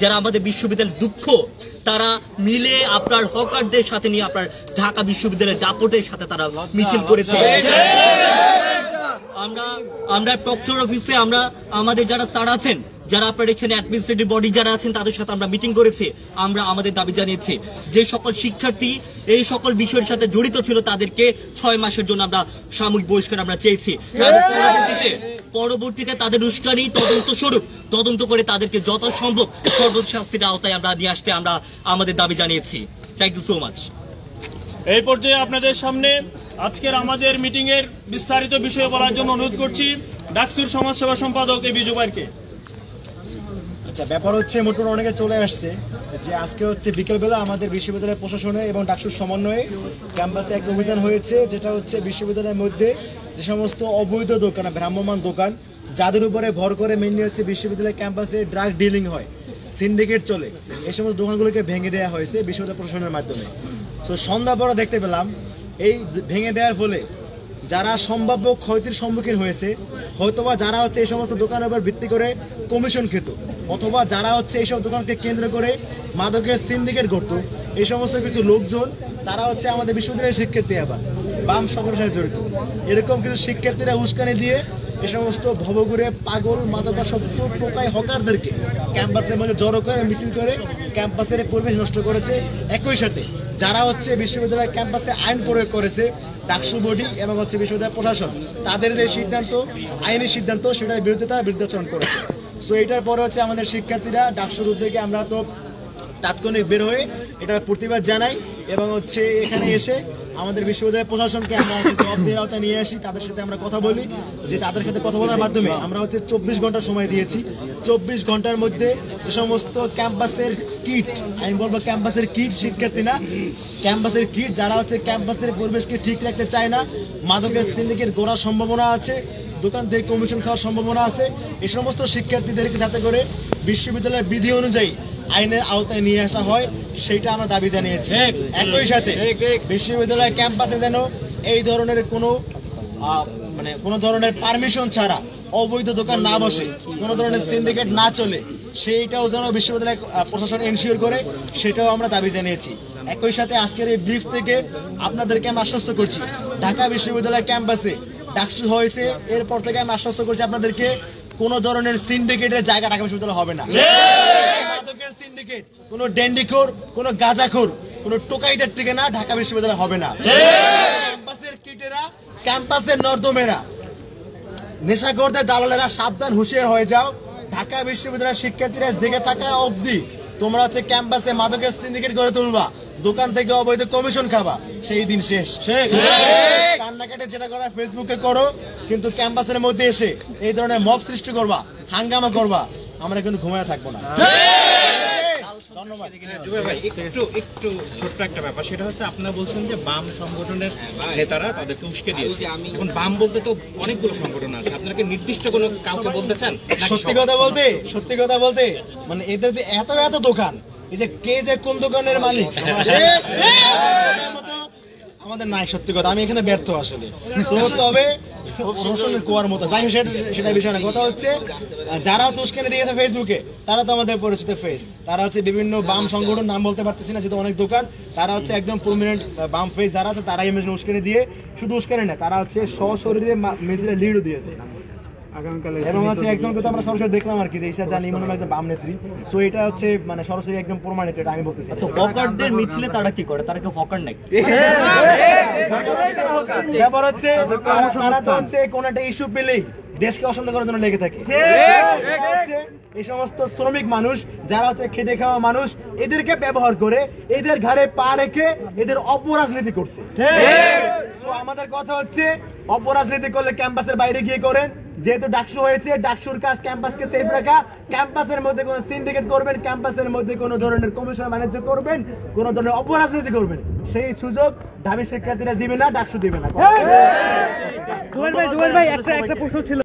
যারা আমাদের বিশ্ববিদ্যালয়ের দুঃখ তারা মিলে আপনার হকারদের সাথে নিয়ে আপনার ঢাকা বিশ্ববিদ্যালয়ের দাপটের সাথে তারা মিছিল করেছে। আমরা প্রক্টর অফিসে আমরা আমাদের যারা স্যার আছেন, যারা আপনার এখানে অ্যাডমিনিস্ট্রেটিভ বডি যারা আছেন তাদের সাথে আমরা মিটিং করেছি। আমরা আমাদের দাবি জানিয়েছি যে সকল শিক্ষার্থী এই সকল বিষয়ের সাথে জড়িত ছিল তাদেরকে 6 মাসের জন্য আমরা সাময়িক বহিষ্কার আমরা চেয়েছি। পরবর্তীতে তাদের উস্কানি তদন্ত করে তাদেরকে যথাসম্ভব সর্বোচ্চ শাস্তির আওতায় আমরা নিয়ে আসতে আমরা আমাদের দাবি জানিয়েছি। Thank you so much. এই পর্যায়ে আপনাদের সামনে আজকের আমাদের মিটিং এর বিস্তারিত বিষয় বলার জন্য অনুরোধ করছি ডাকসুর সমাজসেবা সম্পাদক বিজু ভাইকে। আচ্ছা, ব্যাপার হচ্ছে মোটামুটি অনেকে চলে আসছে যে আজকে হচ্ছে বিকেলবেলা আমাদের বিশ্ববিদ্যালয়ের প্রশাসনে এবং ডাকসুর সমন্বয়ে ক্যাম্পাসে একটা অভিযান হয়েছে, যেটা হচ্ছে বিশ্ববিদ্যালয়ের মধ্যে যে সমস্ত অবৈধ দোকান, ভ্রাম্যমান দোকান, যাদের উপরে ভর করে মেনলি হচ্ছে বিশ্ববিদ্যালয় ক্যাম্পাসে ড্রাগ ডিলিং হয়, সিন্ডিকেট চলে, এই সমস্ত দোকানগুলোকে ভেঙে দেওয়া হয়েছে বিশ্ববিদ্যালয় প্রশাসনের মাধ্যমে। তো সন্ধ্যা পরে দেখতে পেলাম এই ভেঙে দেওয়ার ফলে যারা সম্ভাব্য ক্ষতির সম্মুখীন হয়েছে, হয়তোবা যারা হচ্ছে এই সমস্ত দোকানের উপর ভিত্তি করে কমিশন খেত, অথবা যারা হচ্ছে এইসব দোকানকে কেন্দ্র করে মাদকের সিন্ডিকেট করতো, এই সমস্ত কিছু লোকজন তারা হচ্ছে আমাদের বিশ্ববিদ্যালয়ের শিক্ষার্থী, আবার বাম সংগঠনের সাথে জড়িত। এরকম কিছু শিক্ষার্থীরা উস্কানি দিয়ে এই সমস্ত ভবঘুরে পাগল মাদকাসক্ত টোকাই হকারদেরকে ক্যাম্পাসের মধ্যে জড়ো করে মিছিল করে ক্যাম্পাসের পরিবেশ নষ্ট করেছে। একই সাথে যারা হচ্ছে বিশ্ববিদ্যালয় ক্যাম্পাসে আইন প্রয়োগ করেছে, ডাকসু বডি এবং হচ্ছে বিশ্ববিদ্যালয় প্রশাসন, তাদের যে সিদ্ধান্ত, আইনি সিদ্ধান্ত, সেটার বিরুদ্ধে তারা বিরুদ্ধাচরণ করেছে। সো এটার পরে হচ্ছে আমাদের শিক্ষার্থীরা ডাকসুর উদ্যোগে আমরা তো তাৎক্ষণিক বের হয়ে এটার প্রতিবাদ জানাই এবং হচ্ছে এখানে এসে আমাদের বিশ্ববিদ্যালয় প্রশাসনকে আমরা জবাবদিহির আওতায় নিয়ে আসি, তাদের সাথে আমরা কথা বলি, যে তাদের সাথে কথা বলার মাধ্যমে আমরা হচ্ছে 24 ঘন্টা সময় দিয়েছি। 24 ঘন্টার মধ্যে যে সমস্ত ক্যাম্পাসের কিট, আমি বলবো ক্যাম্পাসের কিট, শিক্ষার্থী না, ক্যাম্পাসের কিট, যারা হচ্ছে ক্যাম্পাসের পরিবেশকে ঠিক রাখতে চায় না, মাদকের সিন্ডিকেট গড়ার সম্ভাবনা আছে, দোকান থেকে কমিশন খাওয়ার সম্ভাবনা আছে, এই সমস্ত শিক্ষার্থীদেরকে যাতে করে বিশ্ববিদ্যালয়ের বিধি অনুযায়ী আইনের আওতায় নিয়ে আসা হয়, সেটা আমরা দাবি জানিয়েছি। একই সাথে বিশ্ববিদ্যালয় ক্যাম্পাসে যেন এই ধরনের কোনো ধরনের পারমিশন ছাড়া অবৈধ দোকান না বসে, কোনো ধরনের সিন্ডিকেট না চলে, সেইটাও যেন বিশ্ববিদ্যালয় প্রশাসন এনশিওর করে, সেটাও আমরা দাবি জানিয়েছি। একই সাথে আজকের এই ব্রিফ থেকে আপনাদেরকে আমি আশ্বস্ত করছি, ঢাকা বিশ্ববিদ্যালয় ক্যাম্পাসে ডাকসু হয়েছে, এরপর থেকে আমি আশ্বস্ত করছি আপনাদেরকে কোন ধরনের সিন্ডিকেটের জায়গা ঢাকা বিশ্ববিদ্যালয় হবে না। মাদকের সিন্ডিকেট, কোন ড্যান্ডিখোর, কোন গাঁজাখোর, কোন টোকাইদের ঠিকানা ঢাকা বিশ্ববিদ্যালয় হবে না। ক্যাম্পাসের কিটেরা, ক্যাম্পাসের নর্দমেরা, নেশাখোরদের দালালেরা সাবধান, হুঁশিয়ার হয়ে যাও। ঢাকা বিশ্ববিদ্যালয়ের শিক্ষার্থীরা জেগে থাকা অবধি তোমরা হচ্ছে ক্যাম্পাসে মাদকের সিন্ডিকেট গড়ে তুলবা, দোকান থেকে অবৈধ কমিশন খাবা, সেই দিন শেষ। কান্নাকাটি যেটা করা ফেসবুকে করো, কিন্তু ক্যাম্পাসের মধ্যে এসে এই ধরনের মব সৃষ্টি করবা, হাঙ্গামা করবা, আমরা কিন্তু ঘুমায় থাকবো না। একটু ছোট্ট একটা ব্যাপার, সেটা হচ্ছে আপনারা বলছেন যে বাম সংগঠনের নেতারা তাদেরকে উস্কে দিয়েছে। এখন বাম বলতে তো অনেকগুলো সংগঠন আছে, আপনারা কি নির্দিষ্ট কোনো কাউকে বলতে চান? সত্যি কথা বলতে মানে এদের যে এত এত দোকান, এই যে কে যে কোন দোকানের মালিক আমাদের নাই, সত্যি কথা, আমি এখানে ব্যর্থ আসলে। তবে কুয়ার মতো যাই হোক, সেটা বিষয় না। কথা হচ্ছে যারা উস্কানি দিয়েছে ফেসবুকে, তারা তো আমাদের পরিচিত ফেস, তারা হচ্ছে বিভিন্ন বাম সংগঠন, নাম বলতে পারতেছি না যেহেতু অনেক দোকান, তারা হচ্ছে একদম প্রমিনেন্ট বাম ফেস যারা আছে, তারাই উস্কানি দিয়ে, শুধু উস্কানি না, তারা হচ্ছে সশরীরে মিছিলে লিডও দিয়েছে এবং হচ্ছে একজনকে তো আমরা সরাসরি দেখলাম আর কি, যে ঈশা জানি মনে হয় বাম নেত্রী। সো এটা হচ্ছে মানে সরাসরি একদম প্রমাণিত, এটা আমি বলতেছি। হকারদের মিছিলে তারা কি করে? তারা কি হকার নাকি? ব্যাপার হচ্ছে তারা তো হচ্ছে কোন একটা ইস্যু পেলেই দেশকে অশান্ত করার জন্য লেগে থাকে। এই সমস্ত শ্রমিক মানুষ যারা হচ্ছে খেটে খাওয়া মানুষ, এদেরকে ব্যবহার করে, এদের ঘাড়ে পা রেখে এদের অপরাজনীতি করছে। আমাদের কথা হচ্ছে অপরাজনীতি করলে ক্যাম্পাসের বাইরে গিয়ে করেন, যেহেতু ডাকসু হয়েছে, ডাকসুর কাজ ক্যাম্পাসকে সেফ রাখা, ক্যাম্পাসের মধ্যে কোনো সিন্ডিকেট করবেন, ক্যাম্পাসের মধ্যে কোনো ধরনের কমিশন বাণিজ্য করবেন, কোনো ধরনের অপরাজনীতি করবেন, সেই সুযোগ ঢাবি শিক্ষার্থীরা দিবে না, ডাকসু দিবে না। জুয়েল ভাই একটা প্রশ্ন ছিল।